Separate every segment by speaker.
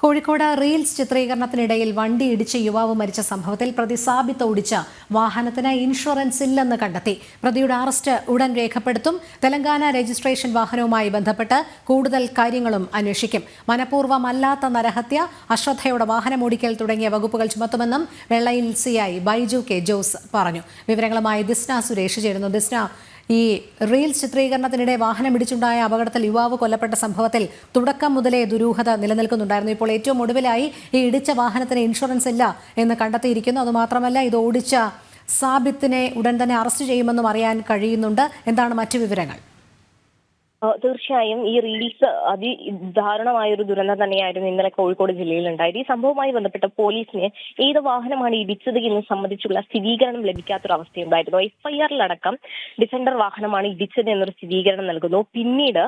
Speaker 1: Kozhikode reels ചിത്രീകരണത്തിനിടയിൽ വണ്ടി ഇടിച്ച് യുവാവ് മരിച്ച സംഭവത്തിൽ പ്രതി സാബിത്ത് ഓടിച്ച വാഹനത്തിന് ഇൻഷുറൻസ് ഇല്ലെന്ന് കണ്ടെത്തി. പ്രതിയുടെ അറസ്റ്റ് ഉടൻ രേഖപ്പെടുത്തും. തെലങ്കാന രജിസ്ട്രേഷൻ വാഹനവുമായി ബന്ധപ്പെട്ട് കൂടുതൽ കാര്യങ്ങളും അന്വേഷിക്കും. മനഃപൂർവ്വമല്ലാത്ത നരഹത്യ, അശ്രദ്ധയോടെ വാഹനമോടിക്കൽ തുടങ്ങിയ വകുപ്പുകൾ ചുമത്തുമെന്നും വെള്ളയിൽ സിഐ ബൈജു കെ ജോസ് പറഞ്ഞു. വിവരങ്ങളുമായി ദിസ്ന സുരേഷ് ചേരുന്നു. ദിസ്ന, ഈ റീൽസ് ചിത്രീകരണത്തിനിടെ വാഹനമിടിച്ചുണ്ടായ അപകടത്തിൽ യുവാവ് കൊല്ലപ്പെട്ട സംഭവത്തിൽ തുടക്കം മുതലേ ദുരൂഹത നിലനിൽക്കുന്നുണ്ടായിരുന്നു. ഇപ്പോൾ ഏറ്റവും ഒടുവിലായി ഈ ഇടിച്ച വാഹനത്തിന് ഇൻഷുറൻസ് ഇല്ല എന്ന് കണ്ടെത്തിയിരിക്കുന്നു. അതുമാത്രമല്ല, ഇത് ഓടിച്ച സാബിത്തിനെ ഉടൻ തന്നെ അറസ്റ്റ് ചെയ്യുമെന്നും അറിയാൻ കഴിയുന്നുണ്ട്. എന്താണ് മറ്റു വിവരങ്ങൾ?
Speaker 2: തീർച്ചയായും ഈ റീൽസ് അതിദാരുണമായ ഒരു ദുരന്തം തന്നെയായിരുന്നു ഇന്നലെ കോഴിക്കോട് ജില്ലയിൽ ഉണ്ടായത്. ഈ സംഭവവുമായി ബന്ധപ്പെട്ട പോലീസിന് ഏത് വാഹനമാണ് ഇടിച്ചത് എന്ന് സംബന്ധിച്ചുള്ള സ്ഥിരീകരണം ലഭിക്കാത്തൊരവസ്ഥയുണ്ടായിരുന്നു. എഫ്ഐആറിലടക്കം ഡിഫൻഡർ വാഹനമാണ് ഇടിച്ചത് എന്നൊരു സ്ഥിരീകരണം നൽകുന്നു. പിന്നീട്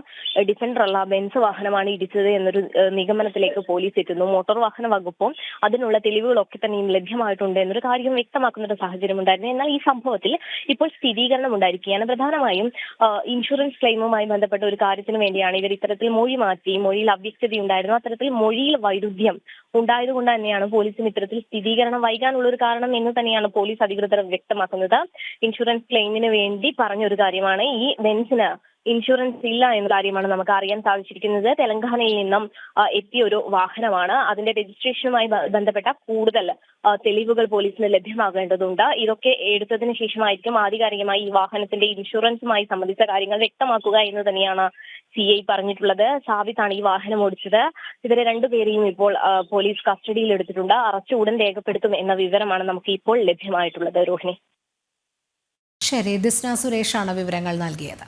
Speaker 2: ഡിഫൻഡർ അല്ല, ബെൻസ് വാഹനമാണ് ഇടിച്ചത് എന്നൊരു നിഗമനത്തിലേക്ക് പോലീസ് എത്തുന്നു. മോട്ടോർ വാഹന വകുപ്പും അതിനുള്ള തെളിവുകളൊക്കെ തന്നെയും ലഭ്യമായിട്ടുണ്ട് എന്നൊരു കാര്യം വ്യക്തമാക്കുന്ന ഒരു സാഹചര്യം ഉണ്ടായിരുന്നു. എന്നാൽ ഈ സംഭവത്തിൽ ഇപ്പോൾ സ്ഥിരീകരണം ഉണ്ടായിരിക്കുകയാണ്. പ്രധാനമായും ഇൻഷുറൻസ് ക്ലെയിമുമായി ബന്ധപ്പെട്ട ഒരു കാര്യത്തിന് വേണ്ടിയാണ് ഇവർ ഇത്തരത്തിൽ മൊഴി മാറ്റി. മൊഴിയിൽ അവ്യക്തതയുണ്ടായിരുന്നു. അത്തരത്തിൽ മൊഴിയിൽ വൈരുദ്ധ്യം ഉണ്ടായതുകൊണ്ട് തന്നെയാണ് പോലീസിന് ഇത്തരത്തിൽ സ്ഥിരീകരണം വൈകാനുള്ള ഒരു കാരണം എന്ന് തന്നെയാണ് പോലീസ് അധികൃതർ വ്യക്തമാക്കുന്നത്. ഇൻഷുറൻസ് ക്ലെയിമിന് വേണ്ടി പറഞ്ഞൊരു കാര്യമാണ്. ഈ ബെൻസിന് ഇൻഷുറൻസ് ഇല്ല എന്ന കാര്യമാണ് നമുക്ക് അറിയാൻ സാധിച്ചിരിക്കുന്നത്. തെലങ്കാനയിൽ നിന്നും എത്തിയ ഒരു വാഹനമാണ്. അതിന്റെ രജിസ്ട്രേഷനുമായി ബന്ധപ്പെട്ട കൂടുതൽ തെളിവുകൾ പോലീസിന് ലഭ്യമാകേണ്ടതുണ്ട്. ഇതൊക്കെ എടുത്തതിന് ശേഷമായിരിക്കും ആധികാരികമായി ഈ വാഹനത്തിന്റെ ഇൻഷുറൻസുമായി സംബന്ധിച്ച കാര്യങ്ങൾ വ്യക്തമാക്കുക എന്ന് തന്നെയാണ് സിഐ പറഞ്ഞിട്ടുള്ളത്. സാബിത്താണ് ഈ വാഹനം ഓടിച്ചത്. ഇവരെ രണ്ടുപേരെയും ഇപ്പോൾ പോലീസ് കസ്റ്റഡിയിൽ എടുത്തിട്ടുണ്ട്. അറസ്റ്റ് ഉടൻ രേഖപ്പെടുത്തും എന്ന വിവരമാണ് നമുക്ക് ഇപ്പോൾ ലഭ്യമായിട്ടുള്ളത്. രോഹിണി.
Speaker 1: ശരി, ദിസ്ന സുരേഷാണ് വിവരങ്ങൾ നൽകിയത്.